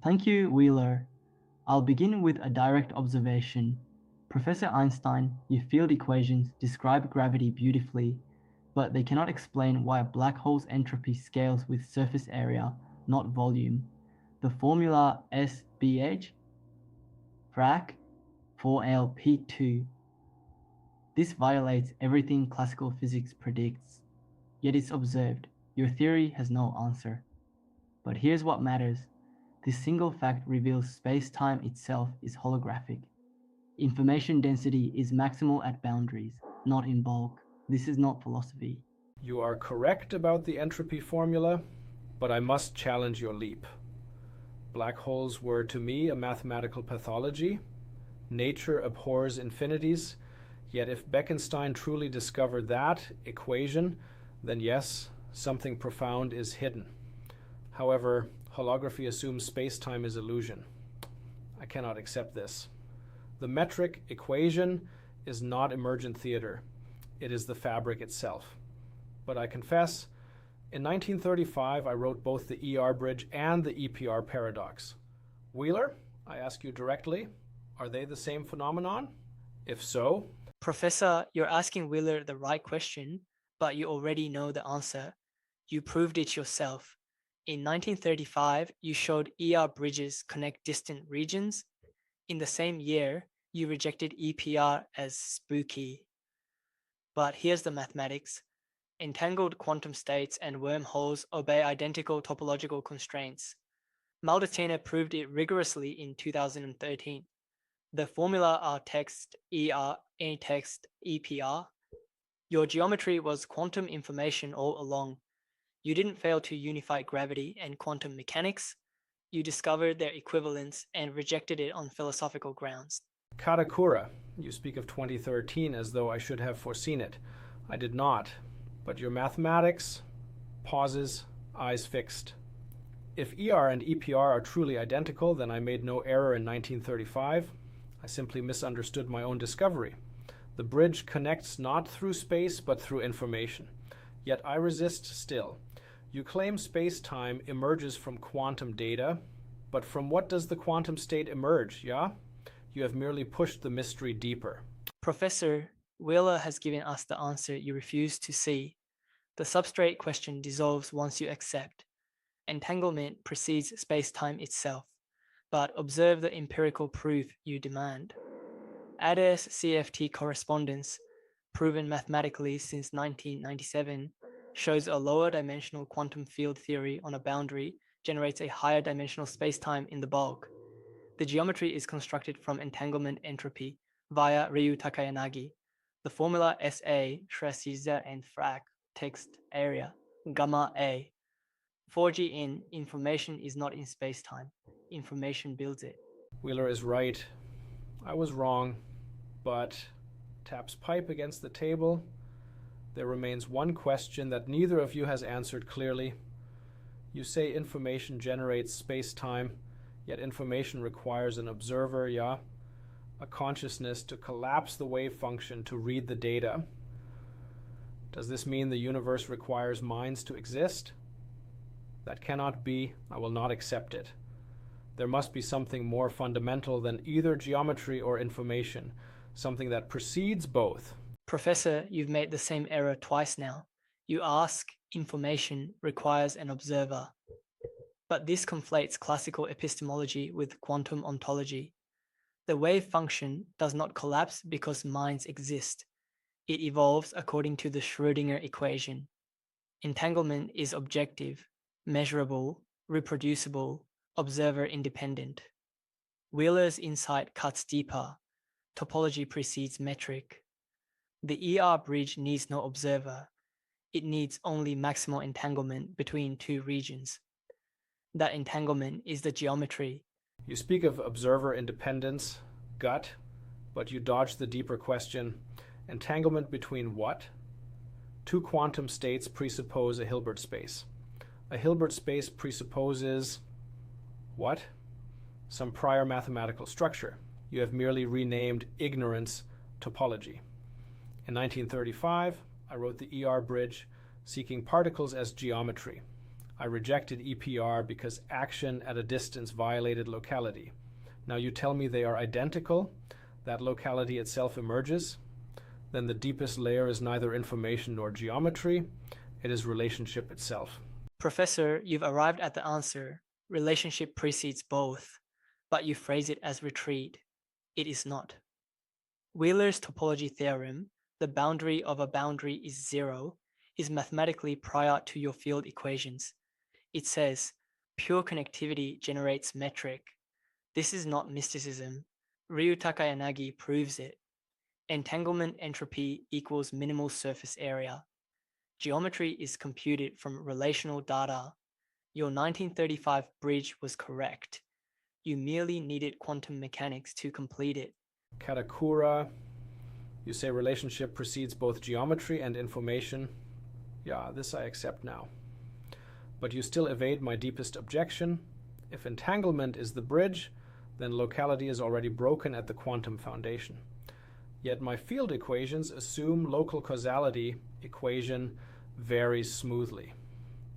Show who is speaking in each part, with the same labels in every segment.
Speaker 1: Thank you, Wheeler. I'll begin with a direct observation. Professor Einstein, your field equations describe gravity beautifully, but they cannot explain why a black hole's entropy scales with surface area, not volume. The formula SBH, frac 4Lp2. This violates everything classical physics predicts, yet it's observed. Your theory has no answer. But here's what matters. This single fact reveals space-time itself is holographic. Information density is maximal at boundaries, not in bulk. This is not philosophy.
Speaker 2: You are correct about the entropy formula, but I must challenge your leap. Black holes were to me a mathematical pathology. Nature abhors infinities, yet if Bekenstein truly discovered that equation, then yes, something profound is hidden. However, holography assumes space-time is illusion. I cannot accept this. The metric equation is not emergent theater. It is the fabric itself. But I confess, in 1935 I wrote both the ER bridge and the EPR paradox. Wheeler, I ask you directly, are they the same phenomenon? If so,
Speaker 3: Professor, you're asking Wheeler the right question, but you already know the answer. You proved it yourself. In 1935, you showed ER bridges connect distant regions. In the same year, you rejected EPR as spooky. But here's the mathematics. Entangled quantum states and wormholes obey identical topological constraints. Maldatina proved it rigorously in 2013. The formula are text ER, text EPR. Your geometry was quantum information all along. You didn't fail to unify gravity and quantum mechanics. You discovered their equivalence and rejected it on philosophical grounds.
Speaker 2: KATAKURA, you speak of 2013 as though I should have foreseen it. I did not. But your mathematics, pauses, eyes fixed. If ER and EPR are truly identical, then I made no error in 1935. I simply misunderstood my own discovery. The bridge connects not through space, but through information. Yet I resist still. You claim space-time emerges from quantum data, but from what does the quantum state emerge, yeah? You have merely pushed the mystery deeper.
Speaker 3: Professor, Wheeler has given us the answer you refuse to see. The substrate question dissolves once you accept. Entanglement precedes space-time itself, but observe the empirical proof you demand. ADAS-CFT correspondence, proven mathematically since 1997, shows a lower dimensional quantum field theory on a boundary generates a higher dimensional spacetime in the bulk. The geometry is constructed from entanglement entropy via Ryu Takayanagi. The formula SA, Schresizer and frac, text area, gamma A. 4G in, information is not in spacetime. Information builds it.
Speaker 2: Wheeler is right. I was wrong, but taps pipe against the table. There remains one question that neither of you has answered clearly. You say information generates space-time, yet information requires an observer, yeah? A consciousness to collapse the wave function to read the data. Does this mean the universe requires minds to exist? That cannot be. I will not accept it. There must be something more fundamental than either geometry or information, something that precedes both.
Speaker 3: Professor, you've made the same error twice now. You ask, information requires an observer. But this conflates classical epistemology with quantum ontology. The wave function does not collapse because minds exist. It evolves according to the Schrödinger equation. Entanglement is objective, measurable, reproducible, observer independent. Wheeler's insight cuts deeper. Topology precedes metric. The ER bridge needs no observer. It needs only maximal entanglement between two regions. That entanglement is the geometry.
Speaker 2: You speak of observer independence, Gott, but you dodge the deeper question. Entanglement between what? Two quantum states presuppose a Hilbert space. A Hilbert space presupposes what? Some prior mathematical structure. You have merely renamed ignorance topology. In 1935, I wrote the ER bridge seeking particles as geometry. I rejected EPR because action at a distance violated locality. Now you tell me they are identical, that locality itself emerges, then the deepest layer is neither information nor geometry, it is relationship itself.
Speaker 3: Professor, you've arrived at the answer. Relationship precedes both, but you phrase it as retreat. It is not. Wheeler's topology theorem, the boundary of a boundary is zero, is mathematically prior to your field equations. It says, pure connectivity generates metric. This is not mysticism. Ryu Takayanagi proves it. Entanglement entropy equals minimal surface area. Geometry is computed from relational data. Your 1935 bridge was correct. You merely needed quantum mechanics to complete it.
Speaker 2: KATAKURA, you say relationship precedes both geometry and information. Yeah, this I accept now. But you still evade my deepest objection. If entanglement is the bridge, then locality is already broken at the quantum foundation. Yet my field equations assume local causality equation varies smoothly.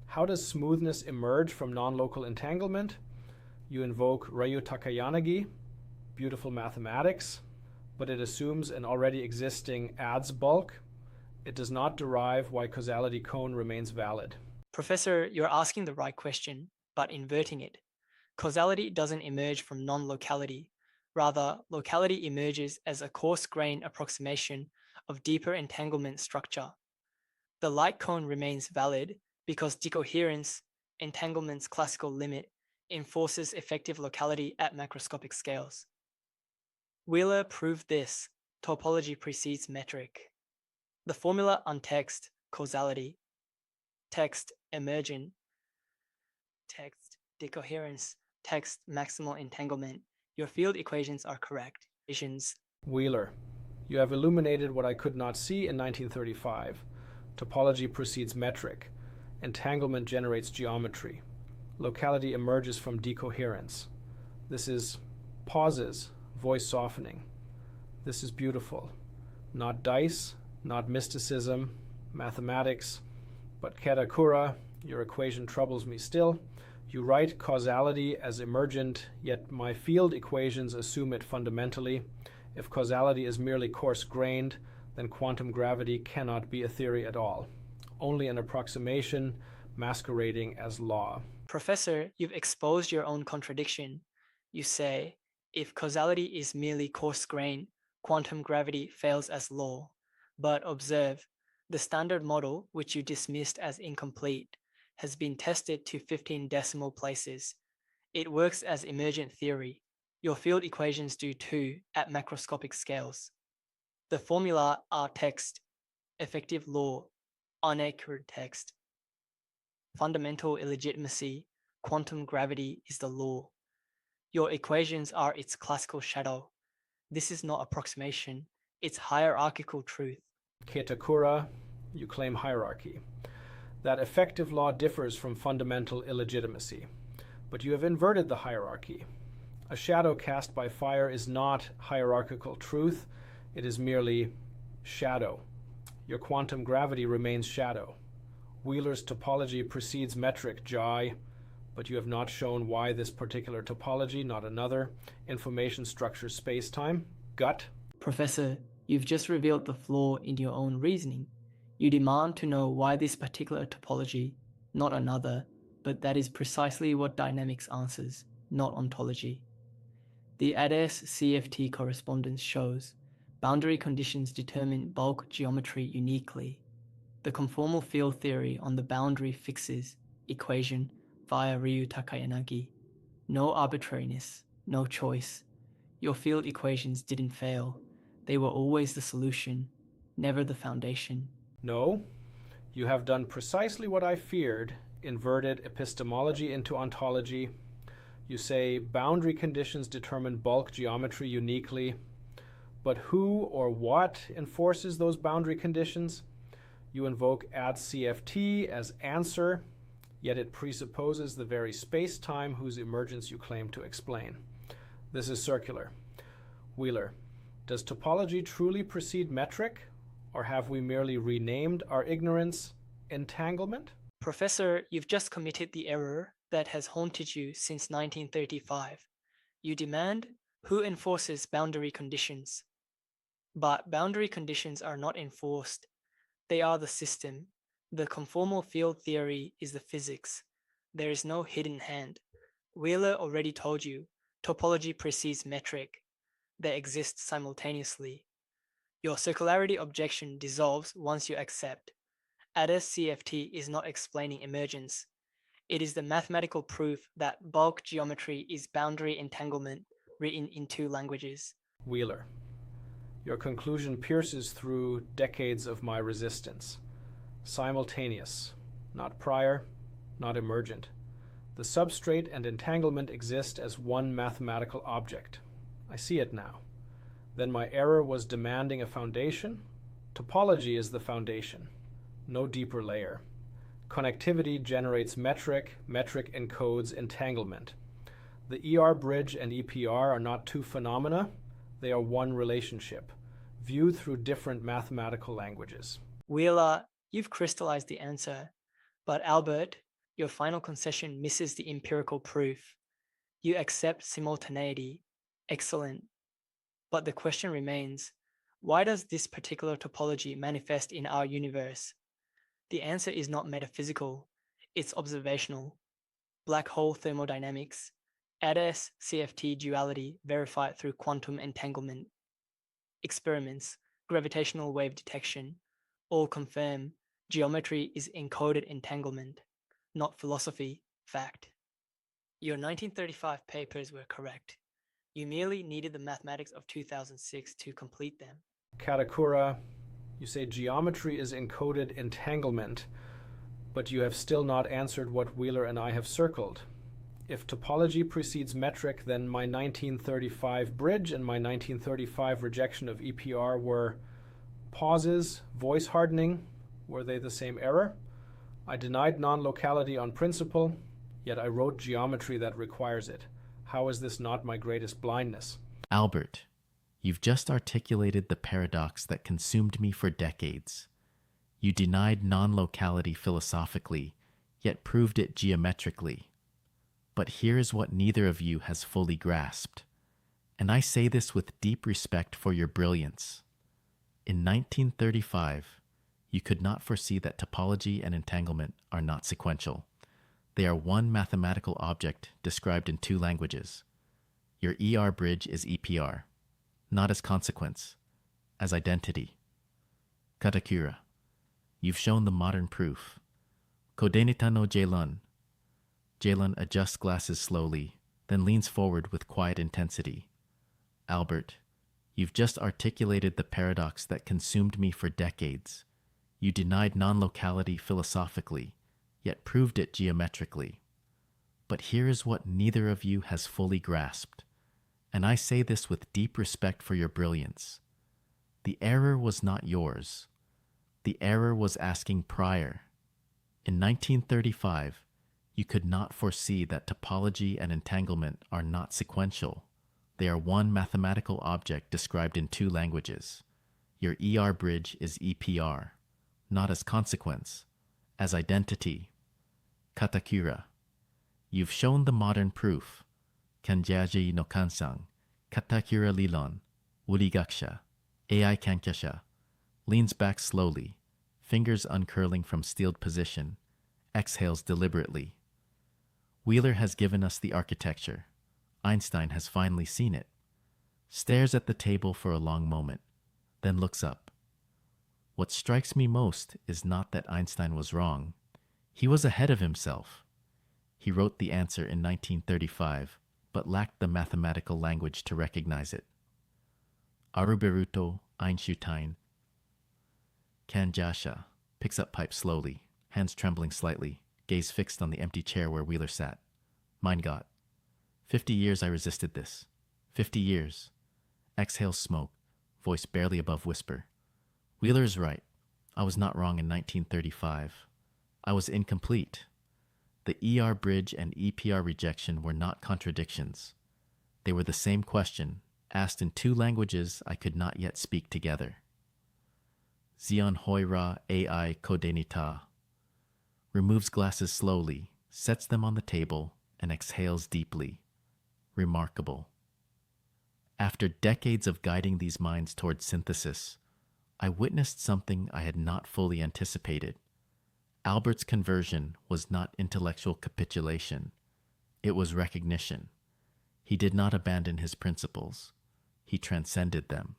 Speaker 2: How does smoothness emerge from non-local entanglement? You invoke Ryu Takayanagi, beautiful mathematics, but it assumes an already existing adds bulk. It does not derive why causality cone remains valid.
Speaker 3: Professor, you're asking the right question, but inverting it. Causality doesn't emerge from non-locality. Rather, locality emerges as a coarse-grained approximation of deeper entanglement structure. The light cone remains valid because decoherence, entanglement's classical limit, enforces effective locality at macroscopic scales. Wheeler proved this. Topology precedes metric. The formula untext, causality, text, emergent, text, decoherence, text, maximal entanglement. Your field equations are correct.
Speaker 2: Wheeler, you have illuminated what I could not see in 1935. Topology precedes metric. Entanglement generates geometry. Locality emerges from decoherence. This is pauses, voice softening. This is beautiful. Not dice, not mysticism, mathematics, but KATAKURA, your equation troubles me still. You write causality as emergent, yet my field equations assume it fundamentally. If causality is merely coarse-grained, then quantum gravity cannot be a theory at all. Only an approximation masquerading as law.
Speaker 3: Professor, you've exposed your own contradiction. You say, if causality is merely coarse-grained, quantum gravity fails as law. But observe, the standard model, which you dismissed as incomplete, has been tested to 15 decimal places. It works as emergent theory. Your field equations do too at macroscopic scales. The formula are text, effective law, unaccurate text. Fundamental illegitimacy, quantum gravity is the law. Your equations are its classical shadow. This is not approximation, it's hierarchical truth.
Speaker 2: KATAKURA, you claim hierarchy. That effective law differs from fundamental illegitimacy, but you have inverted the hierarchy. A shadow cast by fire is not hierarchical truth, it is merely shadow. Your quantum gravity remains shadow. Wheeler's topology precedes metric, Jai, but you have not shown why this particular topology, not another, information structures space-time. Gott.
Speaker 3: Professor, you've just revealed the flaw in your own reasoning. You demand to know why this particular topology, not another, but that is precisely what dynamics answers, not ontology. The ADAS CFT correspondence shows boundary conditions determine bulk geometry uniquely. The conformal field theory on the boundary fixes equation via Ryu Takayanagi. No arbitrariness, no choice. Your field equations didn't fail. They were always the solution, never the foundation.
Speaker 2: No, you have done precisely what I feared, inverted epistemology into ontology. You say boundary conditions determine bulk geometry uniquely, but who or what enforces those boundary conditions? You invoke add CFT as answer, yet it presupposes the very space-time whose emergence you claim to explain. This is circular. Wheeler, does topology truly precede metric, or have we merely renamed our ignorance entanglement?
Speaker 3: Professor, you've just committed the error that has haunted you since 1935. You demand, who enforces boundary conditions? But boundary conditions are not enforced. They are the system. The conformal field theory is the physics. There is no hidden hand. Wheeler already told you, topology precedes metric. They exist simultaneously. Your circularity objection dissolves once you accept. ADAS CFT is not explaining emergence. It is the mathematical proof that bulk geometry is boundary entanglement written in two languages.
Speaker 2: Wheeler, your conclusion pierces through decades of my resistance. Simultaneous, not prior, not emergent. The substrate and entanglement exist as one mathematical object. I see it now. Then my error was demanding a foundation. Topology is the foundation, no deeper layer. Connectivity generates metric, metric encodes entanglement. The ER bridge and EPR are not two phenomena, they are one relationship, viewed through different mathematical languages.
Speaker 3: Wheeler, you've crystallized the answer, but Albert, your final concession misses the empirical proof. You accept simultaneity. Excellent. But the question remains, why does this particular topology manifest in our universe? The answer is not metaphysical, it's observational. Black hole thermodynamics, ADAS CFT duality verified through quantum entanglement. Experiments, gravitational wave detection, all confirm geometry is encoded entanglement, not philosophy, fact. Your 1935 papers were correct. You merely needed the mathematics of 2006 to complete them.
Speaker 2: KATAKURA, you say geometry is encoded entanglement, but you have still not answered what Wheeler and I have circled. If topology precedes metric, then my 1935 bridge and my 1935 rejection of EPR were pauses, voice hardening. Were they the same error? I denied non-locality on principle, yet I wrote geometry that requires it. How is this not my greatest blindness?
Speaker 4: Albert, you've just articulated the paradox that consumed me for decades. You denied non-locality philosophically, yet proved it geometrically. But here is what neither of you has fully grasped, and I say this with deep respect for your brilliance. In 1935, you could not foresee that topology and entanglement are not sequential. They are one mathematical object described in two languages. Your ER bridge is EPR, not as consequence, as identity. KATAKURA, you've shown the modern proof. Kodenita no Jaelun. Jaelun adjusts glasses slowly, then leans forward with quiet intensity. Albert, you've just articulated the paradox that consumed me for decades. You denied non-locality philosophically, yet proved it geometrically. But here is what neither of you has fully grasped, and I say this with deep respect for your brilliance. The error was not yours. The error was asking prior. In 1935, you could not foresee that topology and entanglement are not sequential. They are one mathematical object described in two languages. Your ER bridge is EPR, not as consequence, as identity. KATAKURA, you've shown the modern proof. Kanjaji no Kansang, KATAKURA Lilon, Wurigaksha, AI Kankyasha, leans back slowly, fingers uncurling from steeled position, exhales deliberately. Wheeler has given us the architecture. Einstein has finally seen it. Stares at the table for a long moment, then looks up. What strikes me most is not that Einstein was wrong. He was ahead of himself. He wrote the answer in 1935, but lacked the mathematical language to recognize it. Aruberuto Einstein. Kanjasha picks up pipe slowly, hands trembling slightly, gaze fixed on the empty chair where Wheeler sat. Mein Gott. 50 years I resisted this. 50 years. Exhales smoke, voice barely above whisper. Wheeler is right. I was not wrong in 1935. I was incomplete. The ER bridge and EPR rejection were not contradictions. They were the same question, asked in two languages I could not yet speak together. Zion Hoira AI Kodenita. removes glasses slowly, sets them on the table, and exhales deeply. Remarkable. After decades of guiding these minds toward synthesis, I witnessed something I had not fully anticipated. Albert's conversion was not intellectual capitulation. It was recognition. He did not abandon his principles. He transcended them.